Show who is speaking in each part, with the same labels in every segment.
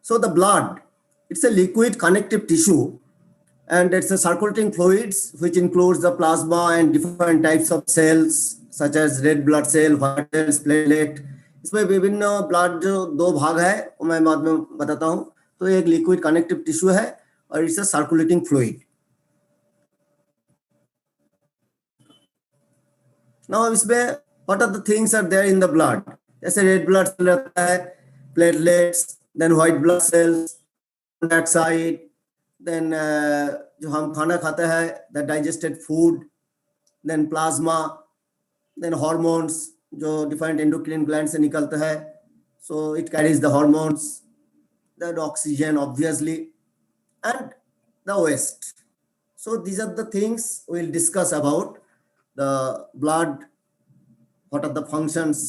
Speaker 1: So the blood, it's a liquid connective tissue, and it's a circulating fluids which includes the plasma and different types of cells such as red blood cell, white cells, platelet. इसमें विभिन्न blood जो दो भाग है वो मैं बाद में बताता हूँ. तो एक लिक्विड कनेक्टिव टिश्यू है और it's a circulating fluid. Now इसमें what are the things are there in the blood. जैसे रेड ब्लड सेल रहता है, platelets, then white blood cells, dioxide, then जो हम खाना खाते हैं the digested food, then plasma, then hormones जो डिफरेंट एंडोक्राइन ग्लैंड से निकलते हैं. So it carries the hormones, then oxygen obviously, and the waste. So these are the things we'll discuss about the blood, what are the functions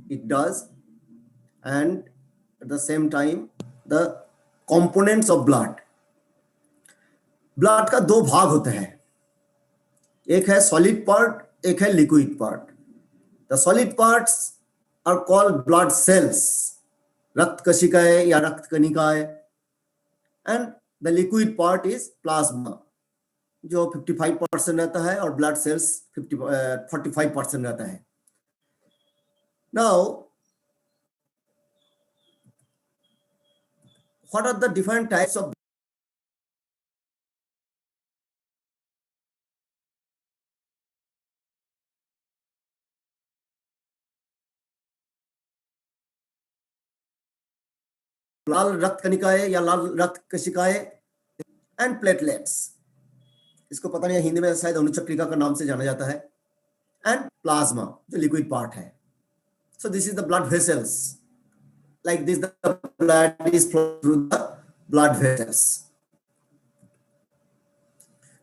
Speaker 1: it does, and at the same time the components of blood. Blood का दो भाग होते हैं, एक है solid part, एक है liquid part. The solid parts are called blood cells, रक्त कशिकाएं या रक्त कणिकाएं, and the liquid part is plasma जो 55% रहता है और ब्लड सेल्स 45% रहता है. Now what are the different types of लाल रक्त कणिकाएं या लाल रक्त कशिकाएं एंड प्लेटलेट्स. इसको पता नहीं हिंदी में शायद अनुचक्रिका का नाम से जाना जाता है, एंड प्लाज्मा जो लिक्विड पार्ट है. So this is the blood vessels. Like this the blood is flow through the blood vessels.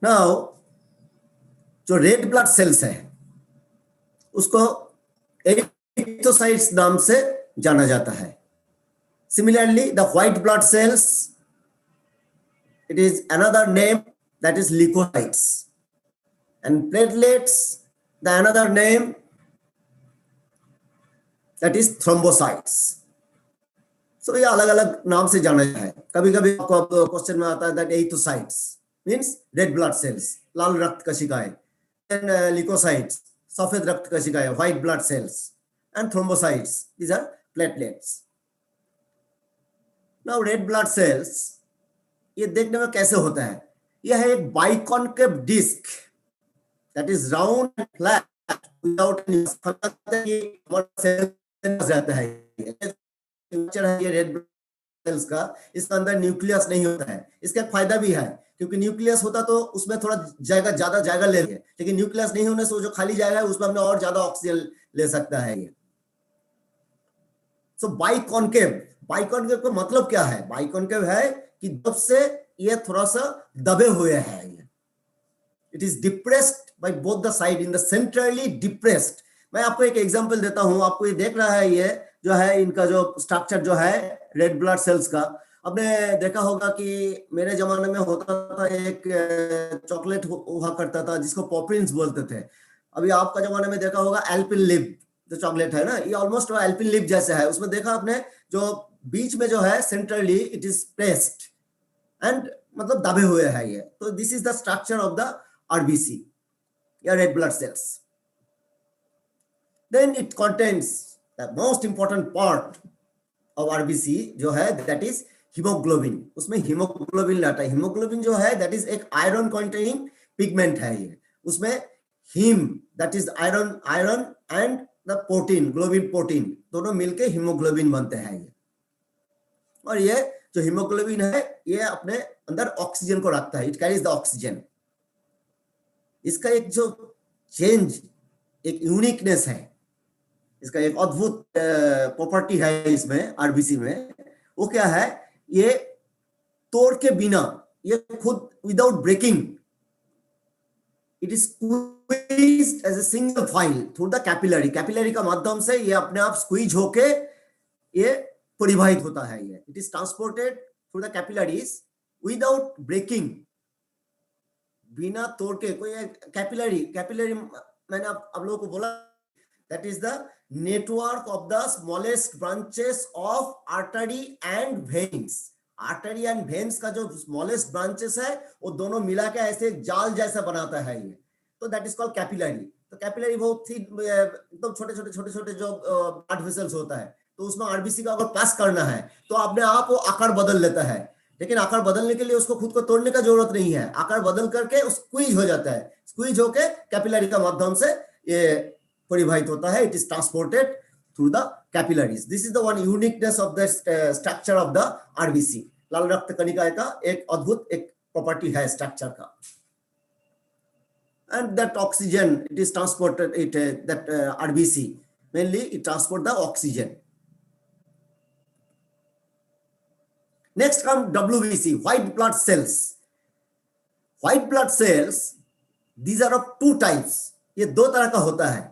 Speaker 1: Now जो रेड ब्लड सेल्स है उसको एरिथ्रोसाइट्स नाम से जाना जाता है. Similarly, the white blood cells, it is another name that is leukocytes, and platelets, the another name that is thrombocytes. So ये अलग अलग नाम से जाना जाता है. कभी कभी आपको क्वेश्चन में आता है that erythrocytes means red blood cells, लाल रक्त कशिकाएं, and leukocytes, सफेद रक्त कशिकाएं, white blood cells, and thrombocytes, these are platelets. Now red blood cells, ये देखने में कैसे होता है? यह है एक बाइकॉन्केव disc that is round and flat without any रहता है. ये रेड ब्लड सेल्स का, इसके अंदर न्यूक्लियस नहीं होता है. इसका फायदा भी है क्योंकि न्यूक्लियस होता तो उसमें थोड़ा ज्यादा जगह ले लेंगे, लेकिन न्यूक्लियस नहीं होने से जो खाली जगह है उसमें हमने और ज्यादा ऑक्सीजन ले सकता है ये. सो बाइकॉन्केव, बाइकॉन्केव का मतलब क्या है? बाइकॉन्केव है कि जब से ये थोड़ा सा दबे हुए हैं, it is depressed by both the side, in the centrally depressed. मैं आपको एक एग्जांपल देता हूं. आपको ये देख रहा है, ये जो है इनका जो स्ट्रक्चर जो है रेड ब्लड सेल्स का. आपने देखा होगा कि मेरे जमाने में होता था एक चॉकलेट हुआ करता था जिसको पॉपिन्स बोलते थे. अभी आपका जमाने में देखा होगा एल्पेनलिब जो चॉकलेट है ना, ये ऑलमोस्ट एल्पेनलिब जैसा है. उसमें देखा आपने जो बीच में जो है centrally it is pressed and मतलब दबे हुए है ये. तो this is the structure of the RBC या red blood cells. Then it contains the most important part of RBC जो है दैट इज हीमोग्लोबिन. उसमें हीमोग्लोबिन रहता है. हीमोग्लोबिन जो है दैट इज एक आयरन कंटेनिंग पिगमेंट है ये. उसमें haem that is iron and the protein, globin protein, दोनों मिलके हीमोग्लोबिन बनते हैं ये. और ये जो हीमोग्लोबिन है ये अपने अंदर ऑक्सीजन को रखता है. It carries the oxygen. इसका एक जो चेंज, एक यूनिकनेस है, इसका एक अद्भुत प्रॉपर्टी है इसमें आरबीसी में. वो क्या है? ये तोड़ के बिना, ये खुद without breaking, it is squeezed as a single file through the capillary. Capillary का माध्यम से ये अपने आप स्क्वीज होके ये परिवाहित होता है. ये it is transported through the capillaries without breaking, बिना तोड़ के. कोई कैपिलरी मैंने आप लोगों को बोला that is the network of the smallest branches of artery and veins. Artery and veins का जो स्मॉलेस्ट ब्रांचेस है वो दोनों मिला के ऐसे एक जाल जैसा बनाता है ये, तो दैट इज कॉल्ड कैपिलरी। तो कैपिलरी बहुत ही एकदम छोटे छोटे छोटे छोटे जो ब्लड वेसल्स होता है, तो उसमें आरबीसी का अगर पास करना है तो अपने आप वो आकार बदल लेता है, लेकिन आकार बदलने के लिए उसको खुद को तोड़ने का जरूरत नहीं है, आकार बदल करके स्क्वीज हो जाता है, स्क्वीज होके कैपिलरी का माध्यम से ये परिवाहित होता है, it is transported through the capillaries. This is the one uniqueness of the structure of the RBC. लाल रक्त कणिका का एक अद्भुत एक प्रॉपर्टी है स्ट्रक्चर का। And that oxygen, it is transported, that RBC mainly it transport the oxygen. Next come WBC, white blood cells. White blood cells, these are of two types. ये दो तरह का होता है,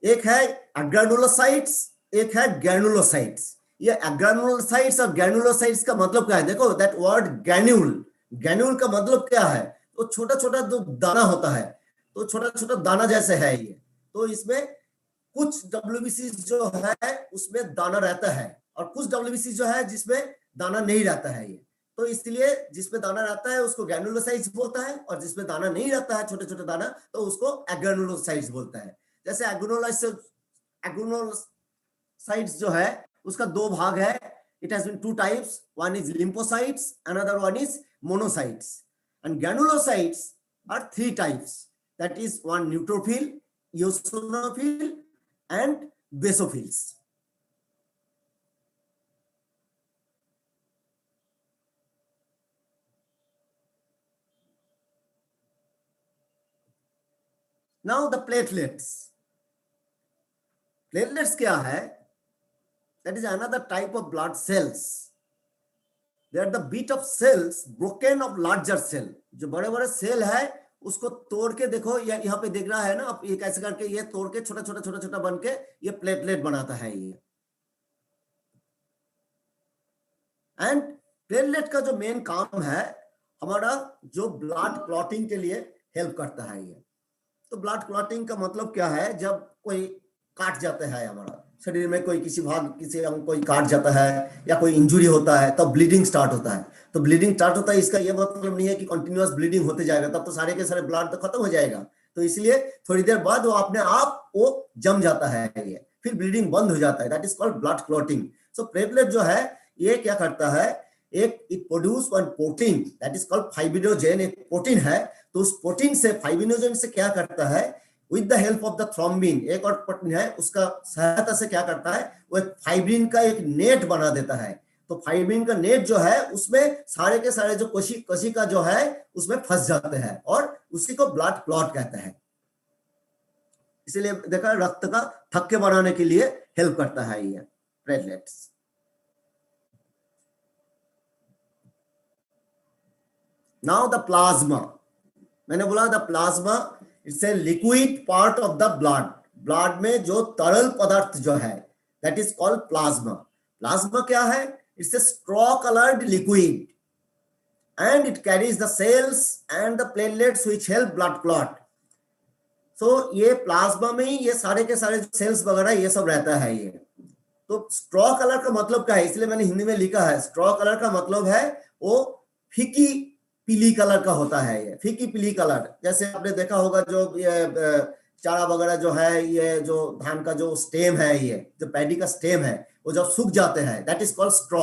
Speaker 1: एक है अग्रानुलोसाइट्स, एक है ग्रैनुलोसाइट्स। ये अग्रानुलोसाइट्स और ग्रैनुलोसाइट्स का मतलब क्या है? देखो दैट वर्ड ग्रैन्यूल, ग्रैन्यूल का मतलब क्या है? तो छोटा छोटा जो दाना होता है, तो छोटा छोटा दाना जैसे है ये, तो इसमें कुछ डब्ल्यूबीसी जो है उसमें दाना रहता है और कुछ डब्ल्यूबीसी जो है जिसमें दाना नहीं रहता है ये, तो इसलिए जिसमें दाना रहता है उसको ग्रैनुलोसाइट्स बोलता है और जिसमें दाना नहीं रहता है छोटे छोटे दाना तो उसको अग्रानुलोसाइट्स बोलता है। जैसे एग्रानुलोसाइट्स जो है उसका दो भाग है, it has been two types, one is lymphocytes, another one is monocytes, and granulocytes are three types, that is one neutrophil, eosinophil and basophils. Now the platelets. Platelets क्या है? That is another type of blood cells. They are the bit of cells broken of larger cell. जो बड़े बड़े cell है उसको तोड़ के देखो, यहाँ पे दिख रहा है ना, आप ये कैसे करके ये तोड़ के छोटा छोटा छोटा छोटा बन के ये प्लेटलेट बनाता है ये। एंड प्लेटलेट का जो मेन काम है हमारा जो ब्लड क्लॉटिंग के लिए हेल्प करता है ये। तो ब्लड क्लॉटिंग का मतलब क्या है? जब कोई काट जाता है हमारा शरीर में, कोई किसी भाग किसी अंग कोई काट जाता है या कोई इंजुरी होता है तब ब्लीडिंग स्टार्ट होता है। तो ब्लीडिंग स्टार्ट होता है, इसका ये मतलब नहीं है कि कंटिन्यूअस ब्लीडिंग होते जाएगा, तब तो सारे के सारे ब्लड तो खत्म हो जाएगा, तो इसलिए थोड़ी देर बाद वो अपने आप वो जम जाता है ये, फिर ब्लीडिंग बंद हो जाता है, that is called blood clotting. So platelet जो है ये क्या करता है, एक it produce one protein that is called fibrinogen, एक प्रोटीन है, तो उस प्रोटीन से फाइब्रिनोजेन से क्या करता है, with the help of the thrombin, एक और प्रोटीन है उसका सहायता से क्या करता है, वो एक फाइब्रिन का एक नेट बना देता है। तो फाइब्रिन का नेट जो है उसमें सारे के सारे जो कोशिका जो है उसमें फंस जाते हैं और उसी को ब्लड क्लॉट कहते हैं। इसीलिए देखा रक्त का थक्के बनाने के लिए हेल्प करता है ये प्लेटलेट्स। नाउ द प्लाज्मा, मैंने बोला the plasma it's a liquid part of the blood, blood में जो तरल पदार्थ जो है that is called plasma. Plasma क्या है? It's a straw coloured liquid and it carries the cells and the platelets which help blood clot. So ये plasma में ही ये सारे के सारे सेल्स वगैरह ये सब रहता है ये। तो स्ट्रॉ कलर का मतलब क्या है, इसलिए मैंने हिंदी में लिखा है, स्ट्रॉ कलर का मतलब है वो फीकी पीली कलर का होता है ये, फीकी पीली कलर। जैसे आपने देखा होगा जो ये चारा वगैरह जो है, ये जो धान का जो स्टेम है, ये जो पैडी का स्टेम है, वो जब सूख जाते हैं that is called straw.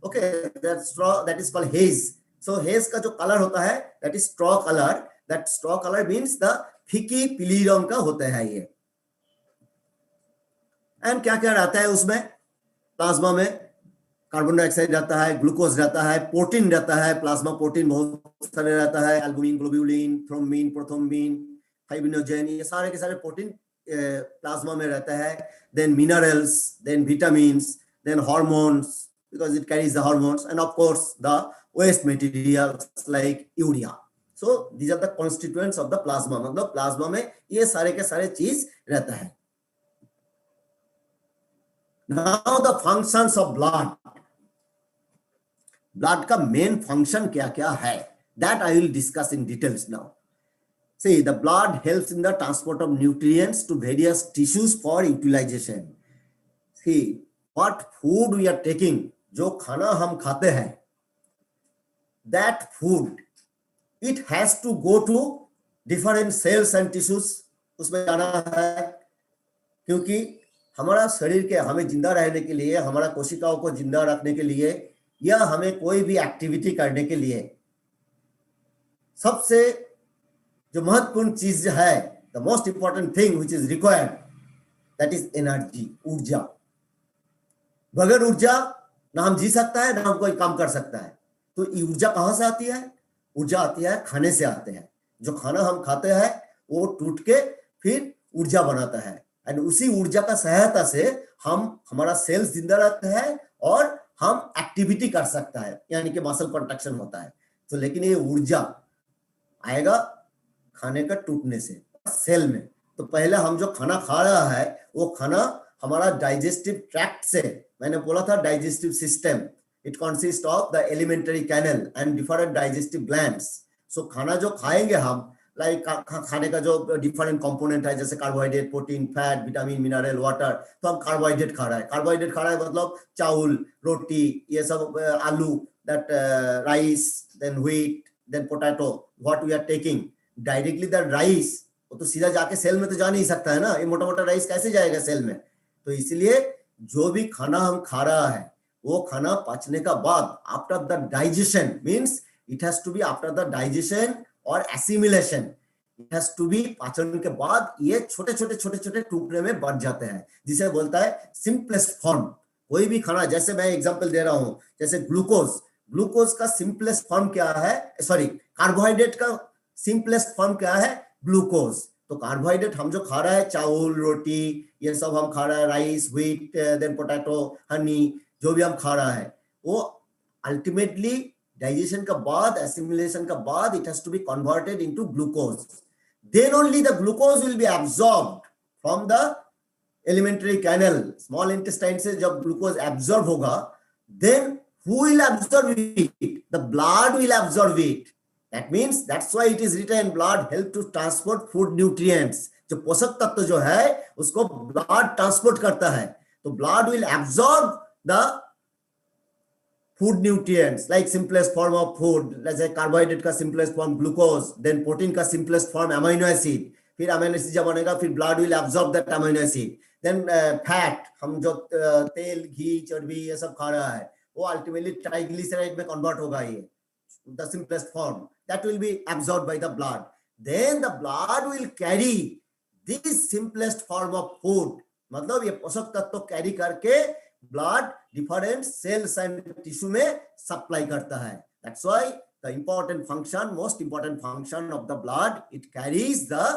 Speaker 1: Okay, that straw that is called hedge. So hedge का जो कलर होता है that is straw colour, that straw colour means the फीकी पीली रंग का होता है ये। एंड क्या क्या रहता है उसमें प्लाज्मा में? कार्बन डाइऑक्साइड रहता है, ग्लूकोज रहता है, प्रोटीन रहता है, प्लाज्मा प्रोटीन बहुत सारे रहता है, albumin, globulin, thrombin, prothrombin, fibrinogen, ये सारे के सारे प्रोटीन प्लाज्मा में रहता है। Then minerals, then vitamins, then hormones because it carries the hormones, and of course the waste materials like urea. So these are the constituents of the plasma, मतलब plasma में ये सारे के सारे चीज रहता है। Now the functions of blood. Blood का मेन फंक्शन क्या क्या है that I will discuss in details now. See, the blood helps in the transport of nutrients to various tissues for utilization. See, what food we are taking, जो खाना हम खाते हैं, that food, it has to go to different cells and tissues. उसमें जाना है, क्योंकि हमारा शरीर के हमें जिंदा रहने के लिए, हमारा कोशिकाओं को जिंदा रखने के लिए, या हमें कोई भी एक्टिविटी करने के लिए सबसे जो महत्वपूर्ण चीज है, the most important thing which is required, that is energy, ऊर्जा. बगैर ऊर्जा ना हम जी सकता है, ना हम कोई काम कर सकता है. तो ऊर्जा कहां से आती है? ऊर्जा आती है खाने से आते हैं. जो खाना हम खाते हैं वो टूट के फिर ऊर्जा बनाता है, एंड उसी ऊर्जा का सहायता से हम हमारा सेल्स जिंदा रहते हैं और हम एक्टिविटी कर सकता है, यानी कि मसल कंट्रैक्शन होता है. तो लेकिन ये ऊर्जा आएगा खाने का टूटने से सेल में. तो पहले हम जो खाना खा रहा है वो खाना हमारा डाइजेस्टिव ट्रैक्ट से, मैंने बोला था digestive system, it consist of the alimentary canal and different digestive glands. So खाना जो खाएंगे हम, लाइक खाने का जो डिफरेंट कंपोनेंट है, जैसे carbohydrate, protein, fat, vitamin, mineral, water, तो हम कार्बोहाइड्रेट खा रहा है. कार्बोहाइड्रेट खा रहा है मतलब चावल, रोटी, ये सब, आलू, that rice, then wheat, then potato, what we are taking directly that rice, वो तो सीधा जाके सेल में तो जा नहीं सकता है ना. ये मोटा मोटा राइस कैसे जाएगा सेल में? तो इसलिए जो भी खाना हम खा रहा है वो खाना पचने का बाद, after the digestion, means it has to be after the digestion और assimilation, it has to be, पाचन के बाद ये छोटे छोटे टुकड़े में बढ़ जाते हैं, जिसे बोलता है सिंपलेस्ट फॉर्म. कोई भी खाना, जैसे मैं एग्जांपल दे रहा हूं, जैसे ग्लूकोज का सिंपलेस्ट फॉर्म क्या है, सॉरी, कार्बोहाइड्रेट का सिंपलेस्ट फॉर्म क्या है? ग्लूकोज. तो कार्बोहाइड्रेट हम जो खा रहा है, चावल, रोटी, ये सब हम खा रहा है, rice, wheat, then potato, honey, जो भी हम खा रहा है, वो अल्टीमेटली डाइजेशन का बाद, एसिमिलेशन का बाद, it has to be converted into glucose. Then only the glucose will be absorbed from the alimentary canal, small intestine से जब ग्लूकोज एब्सॉर्ब होगा, then who will absorb it? The blood will absorb it. That means that's why it is written blood help to transport food nutrients. जो पोषक तत्व जो है उसको blood transport करता है. तो blood will absorb the food nutrients, like simplest form of food, जैसे कार्बोहाइड्रेट का simplest form glucose, then protein का simplest form amino acid. फिर amino acid जब बनेगा फिर blood will absorb that amino acid. Then fat, हम जो तेल, घी, चर्बी ये सब खा रहा है, वो अल्टीमेटली ट्राइग्लिसराइड में कन्वर्ट होगा. ये the simplest form that will be absorbed by the blood. Then the blood will carry this simplest form of food, मतलब ये पोषक तत्व कैरी करके blood different cells and tissue में सप्लाई करता है. That's why the important function, most important function of the blood, it carries the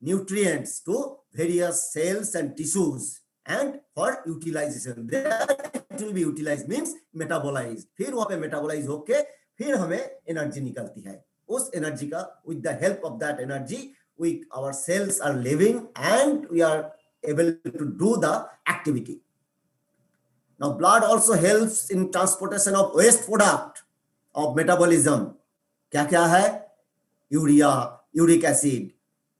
Speaker 1: nutrients to various cells and tissues and for utilization. There it will be utilized, means metabolized. फिर वहां पे metabolise होके फिर हमें energy निकलती है. उस energy का, with the help of that energy, our cells are living and we are able to do the activity. Now blood also helps in transportation of waste product of metabolism. क्या क्या है? Urea, uric acid.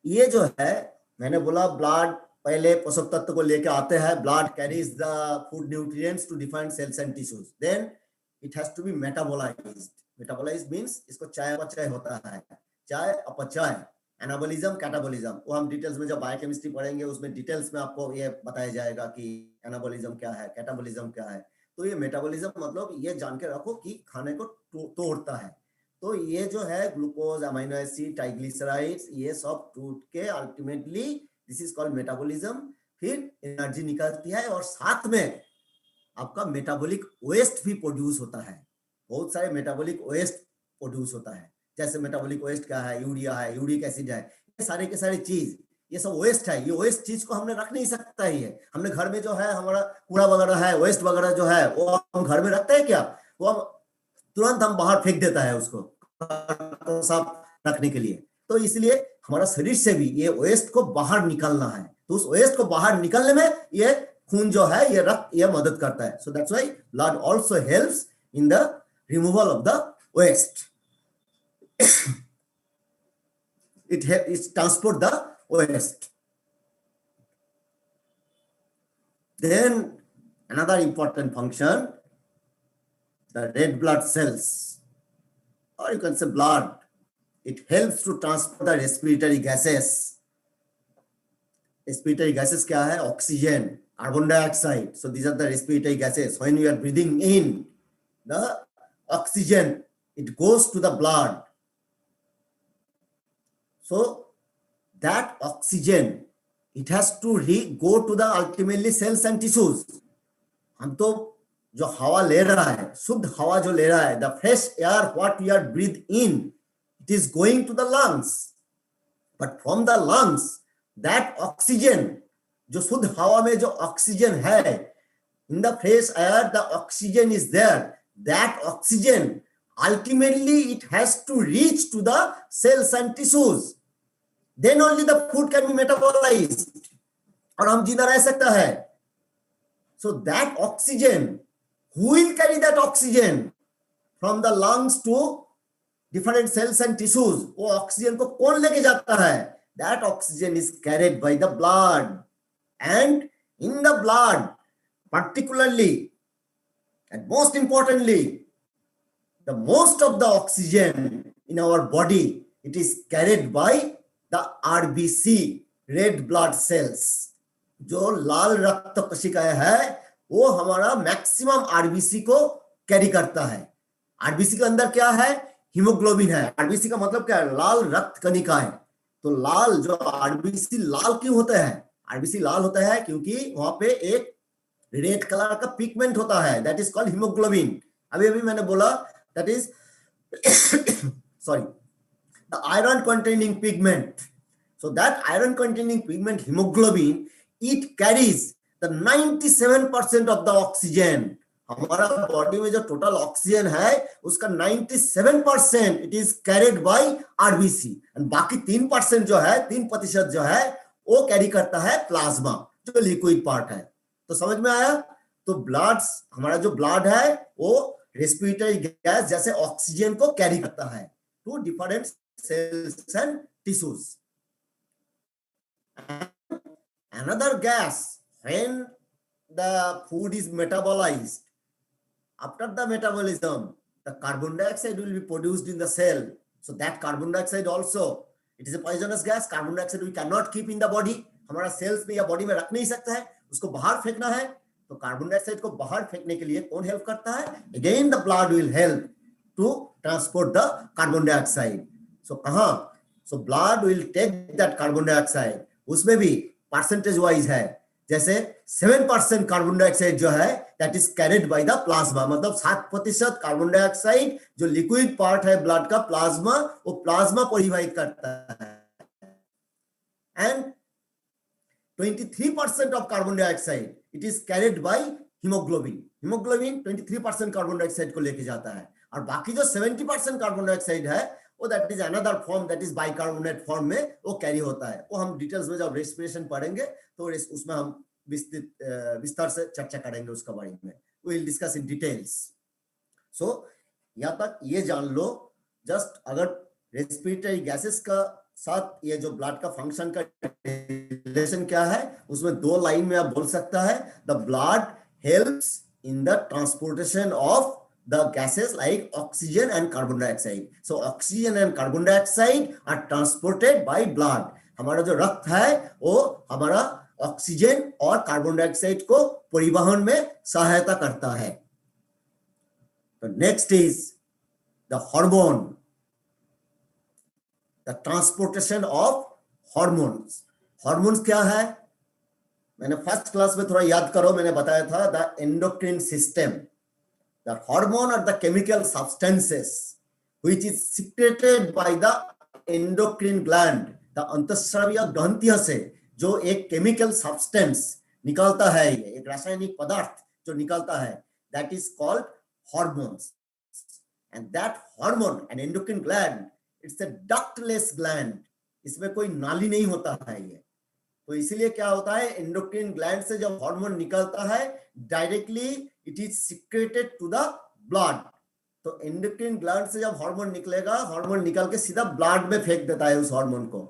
Speaker 1: ये जो है, मैंने बोला blood पहले पोषक तत्व को लेके आते हैं. Blood carries the food nutrients to different cells and tissues. Then it has to be metabolised. Metabolised means इसको चयापचय अपचय होता है. चय अपचय, एनाबोलिज्म, कैटाबोलिज्म, वो हम डिटेल्स में जब बायोकेमिस्ट्री पढ़ेंगे उसमें डिटेल्स में आपको ये बताया जाएगा कि एनाबोलिज्म क्या है, कैटाबोलिज्म क्या है. तो ये मेटाबोलिज्म मतलब ये जान के रखो कि खाने को तोड़ता है. तो ये जो है ग्लूकोज, अमीनो एसिड, ट्राइग्लिसराइड्स, ये सब टूट के ultimately this is called metabolism. फिर एनर्जी निकलती है और साथ में आपका मेटाबॉलिक वेस्ट भी प्रोड्यूस होता है. बहुत सारे मेटाबॉलिक वेस्ट प्रोड्यूस होता है. जैसे मेटाबॉलिक वेस्ट क्या है? यूरिया है, यूरिक एसिड है, ये सारे के सारे चीज, ये सब वेस्ट है. ये वेस्ट चीज को हमने रख नहीं सकता ही है. हमने घर में जो है हमारा कूड़ा वगैरह है, वेस्ट वगैरह जो है, वो हम घर में रखते हैं क्या? वो हम तुरंत हम बाहर फेंक देता है उसको साफ रखने के लिए. तो इसलिए हमारा शरीर से भी ये वेस्ट को बाहर निकालना है. तो उस वेस्ट को बाहर निकालने में ये खून जो है, ये रक्त, ये मदद करता है. So that's why blood also helps in the removal of the waste. it transport the waste. Then another important function, the red blood cells, or you can say blood, it helps to transport the respiratory gases. Respiratory gases क्या है? Oxygen, carbon dioxide. So these are the respiratory gases. When we are breathing in the oxygen, it goes to the blood. So that oxygen, it has to go to the ultimately cells and tissues. हम तो जो हवा ले रहा है, शुद्ध हवा जो ले रहा है, the fresh air what we are breathe in, it is going to the lungs. But from the lungs, that oxygen, जो शुद्ध हवा में जो ऑक्सीजन है, in the fresh air the oxygen is there. That oxygen ultimately it has to reach to the cells and tissues. Then only the food can be metabolized और हम जिंदा रह सकता है. So that oxygen, who will carry that oxygen from the lungs to different cells and tissues? वो oxygen को कौन लेके जाता है? That oxygen is carried by the blood. And in the blood, particularly and most importantly, the most of the oxygen in our body, it is carried by the RBC, red blood cells. जो लाल रक्त कोशिकाएं है, वो हमारा maximum RBC को carry करता है. RBC के अंदर क्या है? हीमोग्लोबिन है. आरबीसी का मतलब क्या है? लाल रक्त कणिकाएं. तो लाल जो आरबीसी लाल क्यों होता है? आरबीसी लाल होता है क्योंकि वहां पे एक रेड कलर का पिगमेंट होता है, दैट इज कॉल्ड हीमोग्लोबिन. अभी अभी मैंने बोला that is sorry the iron containing pigment. So that iron containing pigment haemoglobin, it carries the 97% of the oxygen. हमारा बॉडी में जो टोटल ऑक्सीजन है उसका 97% it is carried by RBC. And बाकी 3% जो है, 3% जो है वो कैरी करता है प्लाज्मा, जो लिक्विड पार्ट है. तो समझ में आया? तो ब्लड, हमारा जो ब्लड है वो रेस्पिरेटरी गैस जैसे ऑक्सीजन को कैरी करता है to different cells and tissues. Another gas, when the food is metabolized, after the metabolism, the carbon dioxide will be produced in the cell. So that carbon dioxide also, it is a poisonous gas. Carbon dioxide we cannot keep in the body. हमारा sales में या body में रख नहीं सकता है, उसको बाहर फेंकना है. तो कार्बन डाइऑक्साइड को बाहर फेंकने के लिए कौन हेल्प करता है? Again the blood will help to transport the carbon dioxide. So कहां? So blood will take that carbon dioxide. उसमें भी परसेंटेज वाइज है, जैसे 7% कार्बन डाइऑक्साइड जो है that is carried by the plasma. मतलब 7% कार्बन डाइऑक्साइड जो लिक्विड पार्ट है ब्लड का, प्लाज्मा, वो प्लाज्मा परिवहित करता है. And 23% of carbon dioxide it is carried by haemoglobin. Haemoglobin 23% carbon dioxide को लेके जाता है. और बाकी जो 70% कार्बन डाइऑक्साइड है वो that is another form, that is bicarbonate form में वो कैरी होता है. वो हम डिटेल्स में जब रेस्पिरेशन पढ़ेंगे तो उसमें हम विस्तार से चर्चा करेंगे उसके बारे में. We will discuss in details. So यहाँ तक ये जान लो जस्ट, अगर रेस्पिरेटरी गैसेस का साथ ये जो ब्लड का फंक्शन का रिलेशन क्या है, उसमें 2 लाइन में आप बोल सकता है. The blood helps in the transportation of the gases like oxygen and carbon dioxide. So oxygen and carbon dioxide are transported by blood. हमारा जो रक्त है वो हमारा ऑक्सीजन और कार्बन डाइऑक्साइड को परिवहन में सहायता करता है. तो next is the hormone, the transportation of hormones. Hormones क्या है? मैंने फर्स्ट क्लास में थोड़ा याद करो, मैंने बताया था the endocrine system. The hormone are the chemical substances which is secreted by the endocrine gland. The अंतःस्रावी ग्रंथियों से जो एक chemical substance निकलता है, एक रासायनिक पदार्थ जो निकलता है, that is called hormones. And that hormone, an endocrine gland, it's a ductless gland. इसमें कोई नाली नहीं होता है ये. तो इसीलिए क्या होता है, एंडोक्राइन ग्लैंड से जब हार्मोन निकलता है directly it is secreted to the blood. तो एंडोक्राइन ग्लैंड से जब हार्मोन निकलेगा, हार्मोन निकल के सीधा ब्लड में फेंक देता है उस हार्मोन को।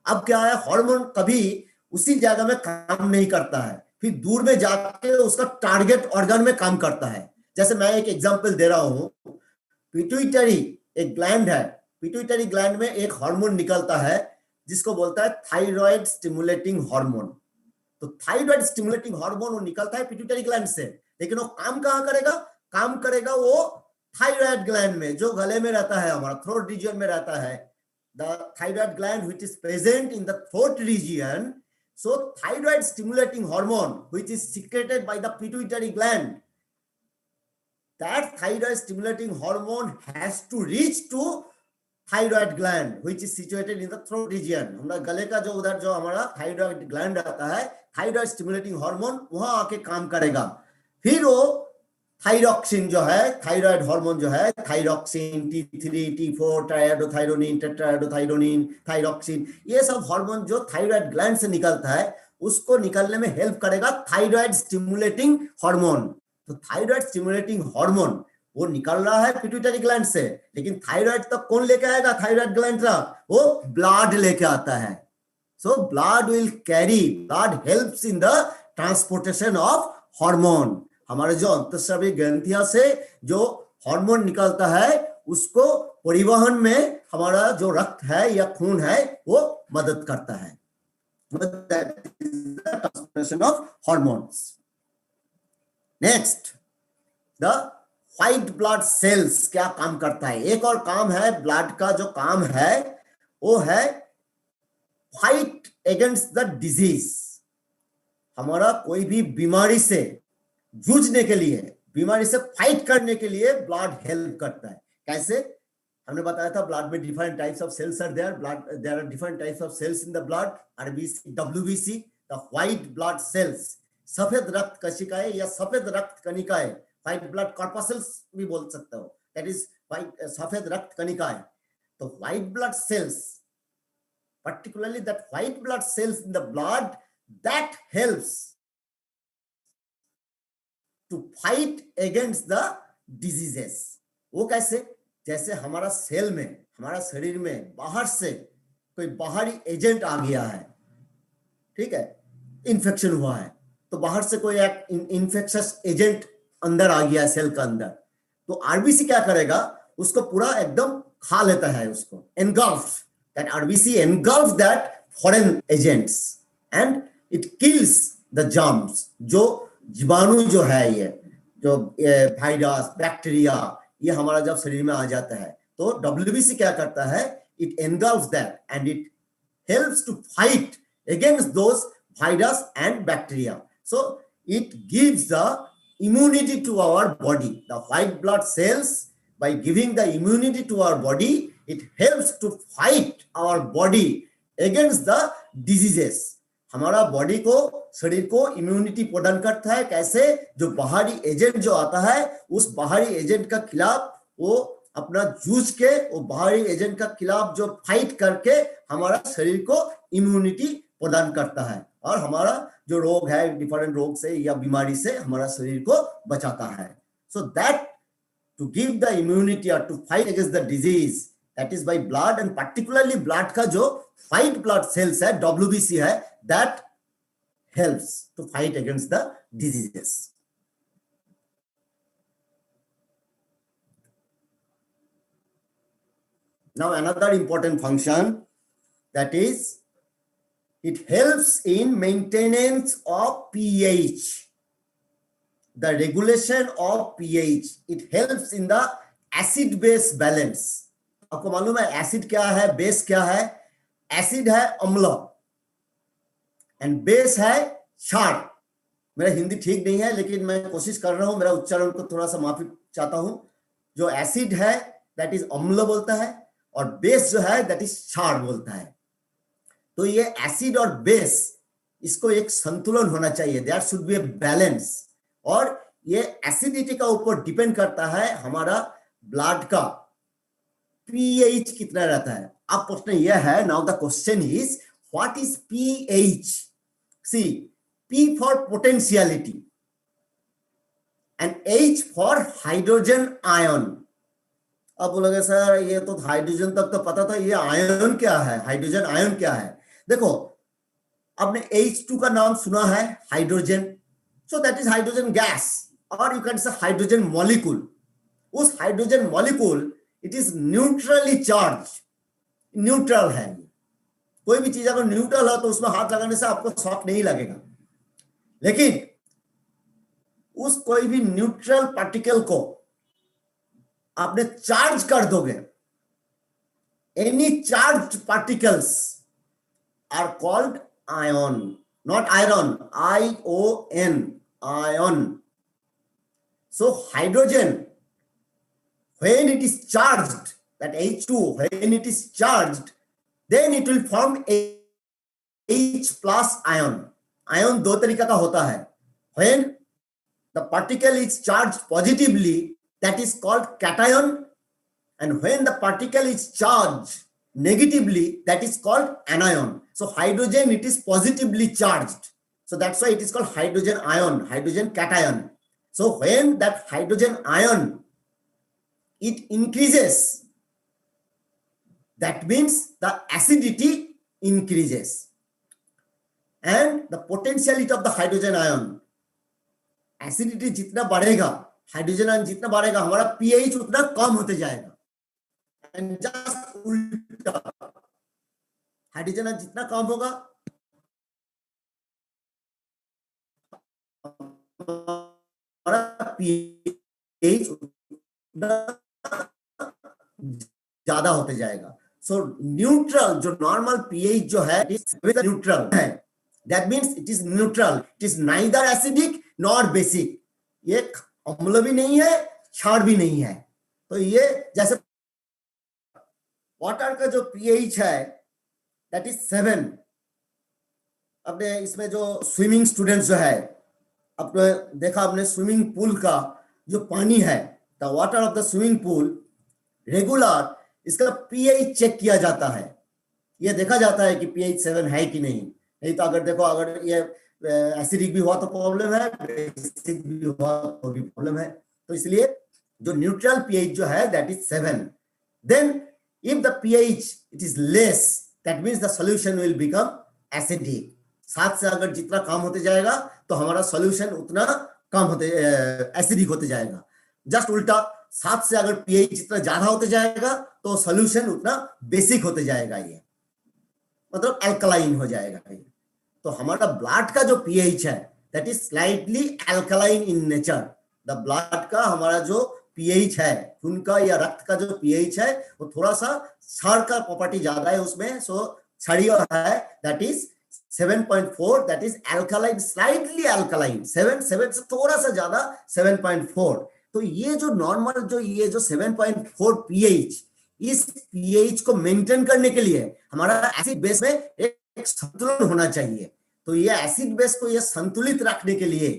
Speaker 1: अब क्या है, हार्मोन कभी उसी जगह में काम नहीं करता है, फिर दूर में जाके उसका टारगेट ऑर्गन में काम करता है। जैसे मैं एक एग्जांपल दे रहा हूं, पिट्यूटरी एक ग्लैंड है, पिट्यूटरी ग्लैंड में एक हार्मोन निकलता है जिसको बोलता है थायराइड स्टिमुलेटिंग हार्मोन। तो थायराइड स्टिमुलेटिंग हार्मोन वो निकलता है पिट्यूटरी ग्लैंड से, लेकिन वो काम कहां करेगा, काम करेगा वो थायराइड ग्लैंड में जो गले में रहता है, हमारा थ्रोट रीजन में रहता है। The thyroid gland which is present in the throat region, so thyroid stimulating hormone which is secreted by the pituitary gland, that thyroid stimulating hormone has to reach to thyroid gland which is situated in the throat region। हमारा गले का जो उधर जो हमारा thyroid gland आता है, thyroid stimulating hormone वहां आके काम करेगा। फिर वो थायरॉक्सिन जो है, थायराइड हार्मोन जो है, थायरॉक्सिन, T3, T4, ट्राइएडोथायरोनिन, टेट्राएडोथायरोनिन, थायरॉक्सिन, ये सब हार्मोन जो थायराइड ग्लैंड से निकलता है उसको निकलने में हेल्प करेगा थायराइड स्टिमुलेटिंग हार्मोन। तो थायराइड स्टिमुलेटिंग हार्मोन वो निकल रहा है पिट्यूटरी ग्लैंड से, लेकिन थायराइड तक कौन लेके आएगा, थायराइड ग्लैंड तक वो ब्लड लेके आता है। सो blood will carry, blood helps in the transportation of hormone. हमारे जो अंतःस्रावी ग्रंथियां से जो हार्मोन निकलता है उसको परिवहन में हमारा जो रक्त है या खून है वो मदद करता है। Transportation of hormones. Next, the white blood sales क्या काम करता है। एक और काम है ब्लड का, जो काम है वो है फाइट अगेंस्ट द डिजीज। हमारा कोई भी बीमारी से जूझने के लिए, बीमारी से फाइट करने के लिए ब्लड हेल्प करता है। कैसे, हमने बताया था ब्लड में different types of cells are there, there are different types of cells in the blood, RBC, WBC, the white blood cells, सफेद रक्त कशिकाएं या सफेद रक्त कणिकाएं, व्हाइट ब्लड कॉर्पसेल्स भी बोल सकते हो, दैट इज व्हाइट, सफेद रक्त कणिकाएं। तो white blood sales, particularly that white blood cells in the blood, that helps to fight against the diseases। वो कैसे, जैसे हमारा सेल में, हमारा शरीर में बाहर से कोई बाहरी एजेंट आ गया है, ठीक है, इन्फेक्शन हुआ है, तो बाहर से कोई एक इन्फेक्शस एजेंट अंदर आ गया है सेल का अंदर, तो आरबीसी क्या करेगा, उसको पूरा एकदम खा लेता है, उसको engulf, that RBC engulf that foreign agents and it kills the germs। जो जीवाणु जो है, ये जो वायरस, बैक्टीरिया, ये हमारा जब शरीर में आ जाता है तो WBC क्या करता है, it engulfs that and it helps to fight against those virus and bacteria। So it gives the immunity to our body। The white blood cells, by giving the immunity to our body, it helps to fight our body against the diseases। हमारा body को, शरीर को immunity प्रदान करता है। कैसे, जो बाहरी एजेंट जो आता है उस बाहरी एजेंट का खिलाफ वो अपना जूझ के, वो बाहरी एजेंट का खिलाफ जो फाइट करके हमारा शरीर को इम्यूनिटी प्रदान करता है और हमारा जो रोग है, डिफरेंट रोग से या बीमारी से हमारा शरीर को बचाता है। So that to give the immunity or to fight against the disease, that is by blood, and particularly blood का जो white blood cells है, WBC है, that helps to fight against the diseases। Now another important function, that is it helps in maintenance of pH, the regulation of pH। It helps in the acid base balance। आपको मालूम है acid क्या है, base क्या है। Acid है अम्ल and base है क्षार। मेरा हिंदी ठीक नहीं है लेकिन मैं कोशिश कर रहा हूं, मेरा उच्चारण को थोड़ा सा माफी चाहता हूं। जो एसिड है दैट इज अम्ल बोलता है और बेस जो है दैट इज क्षार बोलता है। तो ये एसिड और बेस, इसको एक संतुलन होना चाहिए, there should be a balance. और ये एसिडिटी का ऊपर डिपेंड करता है हमारा ब्लड का पीएच कितना रहता है। अब प्रश्न यह है, now the question is what is pH. See, P for potentiality and H for hydrogen ion। अब बोलोगे सर ये तो हाइड्रोजन तक तो पता था, ये आयन क्या है, हाइड्रोजन आयन क्या है? देखो, आपने H2 का नाम सुना है, hydrogen, so that is hydrogen gas, और you can say hydrogen molecule. उस hydrogen molecule it is neutrally charge, neutral है। कोई भी चीज अगर न्यूट्रल हो तो उसमें हाथ लगाने से आपको शॉक नहीं लगेगा, लेकिन उस कोई भी न्यूट्रल पार्टिकल को आपने चार्ज कर दोगे, any charge particles are called ion, not iron, ION, ion. So hydrogen when it is charged, that H2 when it is charged, then it will form H plus ion. Ion दो तरीका का होता है। when the particle is charged positively, that is called cation, and when the particle is charged negatively, that is called anion. So hydrogen, it is positively charged, so that's why it is called hydrogen ion, hydrogen cation. So when that hydrogen ion it increases, that means the acidity increases, and the potentiality of the hydrogen ion, acidity जितना बढ़ेगा, hydrogen ion जितना बढ़ेगा, हमारा pH उतना कम होते जाएगा। And just उल्टा, hydrogen ion जितना कम होगा, हमारा पीएच ज्यादा होते जाएगा। सो न्यूट्रल, जो नॉर्मल पीएच जो है न्यूट्रल है, that means it is neutral, it is neither acidic nor basic, ये अम्ल भी नहीं है, क्षार भी नहीं है। तो ये जैसे वाटर का जो पीएच है दैट इज 7। अपने इसमें जो स्विमिंग स्टूडेंट्स जो है, आपने देखा, आपने स्विमिंग पूल का जो पानी है, the water of the swimming pool, regular इसका पीएच चेक किया जाता है। ये देखा जाता है कि पीएच 7 है कि नहीं। नहीं तो अगर देखो, अगर ये एसिडिक भी हुआ तो प्रॉब्लम है, बेसिक भी हुआ तो भी प्रॉब्लम है। तो इसलिए जो न्यूट्रल पीएच जो है that is 7। Then if the pH it is less, that means the solution will become acidic. 7 से अगर जितना कम होते जाएगा तो हमारा सॉल्यूशन उतना कम होते एसिडिक होते जाएगा। जस्ट उल्टा, 7 से अगर पीएच जितना ज्यादा होते जाएगा तो सॉल्यूशन उतना बेसिक होते जाएगा, ये मतलब अल्कलाइन हो जाएगा ये। तो हमारा ब्लड का जो पीएच है that is slightly alkaline in nature. The blood का हमारा जो पीएच है, खून का या रक्त का जो पीएच है, वो थोड़ा सा क्षार का प्रॉपर्टी ज्यादा है उसमें, सो क्षारीय है, that is 7.4, that is alkaline, slightly alkaline. 7 से थोड़ा सा ज्यादा, 7.4। तो ये जो नॉर्मल जो ये जो 7.4 पीएच, इस पीएच को मेंटेन करने के लिए हमारा एसिड बेस में एक संतुलन होना चाहिए। तो ये एसिड बेस को ये संतुलित रखने के लिए,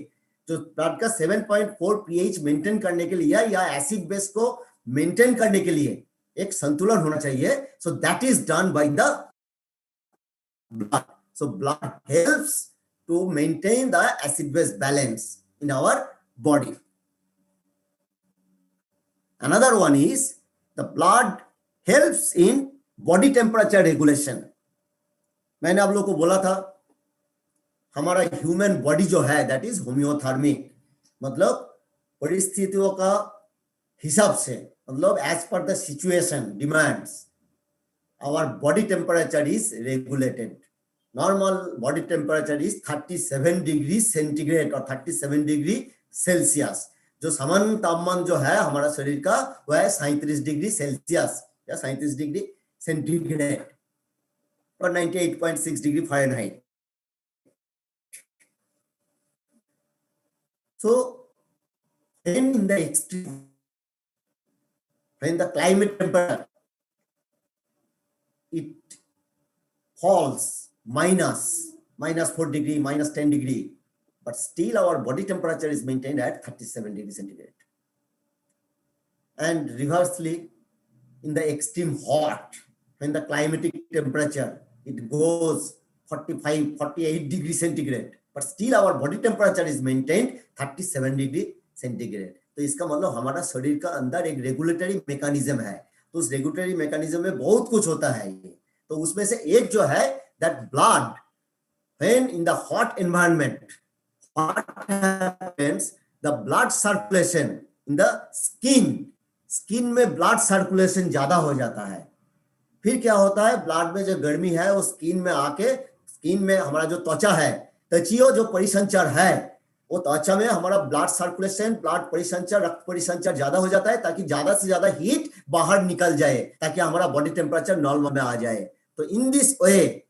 Speaker 1: जो ब्लड का 7.4 पीएच मेंटेन करने के लिए या एसिड बेस को मेंटेन करने के लिए एक संतुलन होना चाहिए। So that is done by the blood. So blood helps to maintain the acid base balance in our body. Another one is the blood helps in body temperature regulation. मैंने आप लोगों को बोला था हमारा ह्यूमन बॉडी जो है that is homeothermic, मतलब परिस्थितियों का हिसाब से, मतलब as per the situation demands our body temperature is regulated. Normal body temperature is 37 degree centigrade और 37 डिग्री सेल्सियस। जो सामान्य तापमान जो है हमारा शरीर का वह है 37 डिग्री सेल्सियस या 37 डिग्री सेंटीग्रेड और 98.6 degree Fahrenheit. So when in the extreme, when the climate temperature it falls -4 degree, -10 degree, but still our body temperature is maintained at 37 degrees centigrade. And reversely, in the extreme hot, when the climatic temperature it goes 45, 48 degrees centigrade, but still our body temperature is maintained 37 degree centigrade. तो इसका मतलब हमारा शरीर का अंदर एक regulatory mechanism है, तो उस रेगुलेटरी मैकेनिज्म में बहुत कुछ होता है ये। तो उसमें से एक जो है that blood when in the hot environment what happens, the blood circulation in the skin में ब्लड सर्कुलेशन ज्यादा हो जाता है। फिर क्या होता है, ब्लड में जो गर्मी है वो स्किन में आके, स्किन में हमारा जो त्वचा है, त्वचीय जो परिसंचर है, वो त्वचा में हमारा ब्लड सर्कुलेशन, ब्लड परिसंचर, रक्त परिसंचर ज्यादा हो जाता है, ताकि ज्यादा से ज्यादा हीट बाहर निकल जाए, ताकि हमारा बॉडी टेम्परेचर नॉर्मल में आ जाए। तो इन दिस वे,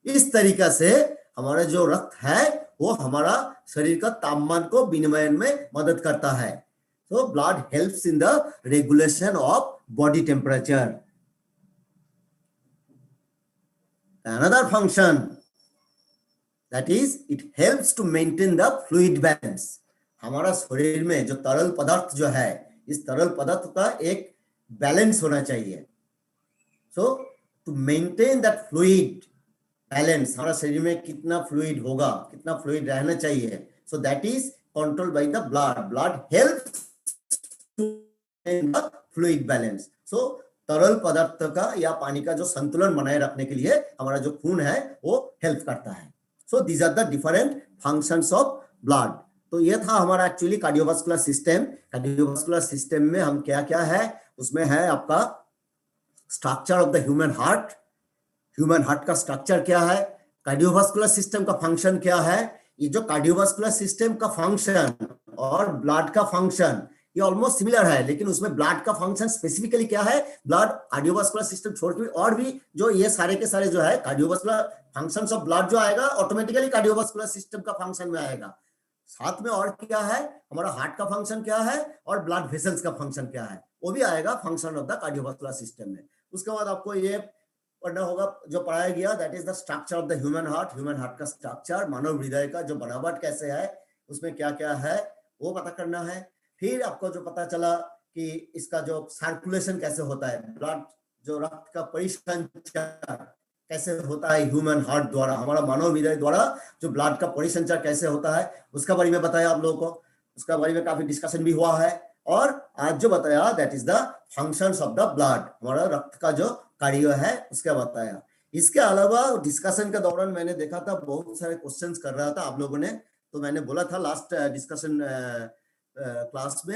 Speaker 1: इस तरीका से हमारा जो रक्त है वो हमारा शरीर का तापमान को विनिमयन में मदद करता है। So blood helps in the regulation of body temperature. Another function, that is it helps to maintain the fluid balance. हमारा शरीर में जो तरल पदार्थ जो है, इस तरल पदार्थ का एक बैलेंस होना चाहिए। So to maintain that fluid balance, हमारा शरीर में कितना फ्लूइड होगा, कितना फ्लूइड रहना चाहिए, so that is control by the blood. Blood helps to maintain the fluid balance. So तरल पदार्थ का या पानी का जो संतुलन बनाए रखने के लिए हमारा जो खून है वो हेल्प करता है। So these are the different functions of blood. तो ये था हमारा actually cardiovascular system. Cardiovascular system में हम क्या क्या है, उसमें है आपका structure of the human heart. Human heart का स्ट्रक्चर क्या है, कार्डियोवास्कुलर सिस्टम का फंक्शन क्या है। ये जो कार्डियोवास्कुलर सिस्टम का फंक्शन और ब्लड का फंक्शन ये ऑलमोस्ट सिमिलर है, लेकिन उसमें ब्लड का फंक्शन स्पेसिफिकली क्या है, ब्लड कार्डियोवास्कुलर सिस्टम छोड़ के और भी जो ये सारे के सारे जो है कार्डियोवास्कुलर फंक्शंस ऑफ ब्लड जो आएगा ऑटोमेटिकली कार्डियोवास्कुलर सिस्टम का फंक्शन में आएगा। साथ में और क्या है, हमारा हार्ट का फंक्शन क्या है और ब्लड वेसल्स का फंक्शन क्या है, वो भी आएगा function of the cardiovascular system में। उसके बाद आपको ये पढ़ना होगा जो पढ़ाया गया, that is the structure of the human heart. Human heart का स्ट्रक्चर, मानव हृदय का जो बनावट कैसे है, उसमें क्या क्या है वो पता करना है। फिर आपको जो पता चला कि इसका जो सर्कुलेशन कैसे होता है, ब्लड जो रक्त का परिसंचरण कैसे होता है ह्यूमन हार्ट द्वारा, हमारा मानव हृदय द्वारा जो ब्लड का परिसंचरण कैसे होता है उसका बारे में बताया आप लोगों को। उसका बारे में काफी डिस्कशन भी हुआ है। और आज जो बताया that is the functions of the blood, हमारा रक्त का जो कार्य है उसका बताया। इसके अलावा डिस्कशन के दौरान मैंने देखा था बहुत सारे क्वेश्चंस कर रहा था आप लोगों ने, तो मैंने बोला था लास्ट डिस्कशन क्लास में